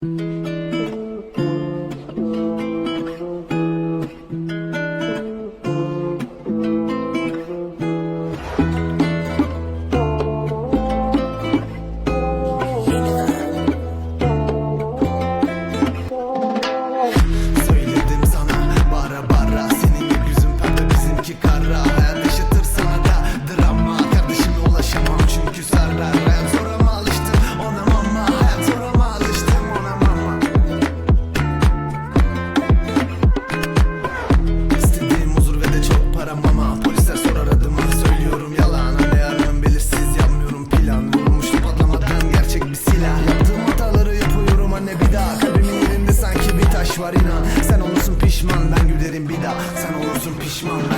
Söyledim sana bara bara, senin gökyüzün pembe bizimki kara. Hayat yaşatır sana da drama, kardeşime ulaşamam çünkü sarrar. Hayat zora mı alıştım ona mama, hayat zora mı alıştım ona mama. İstediğim huzur ve de çok param ama polisler sorar adıma, söylüyorum yalan. Ne yarın belirsiz, yapmıyorum plan. Vurmuştum patlamadan gerçek bir silah. Yaptığım hataları yapıyorum anne bir daha. Kalbimin yerinde sanki bir taş var inan. Sen olursun pişman, ben gülerim bir daha. Sen olursun pişman, ben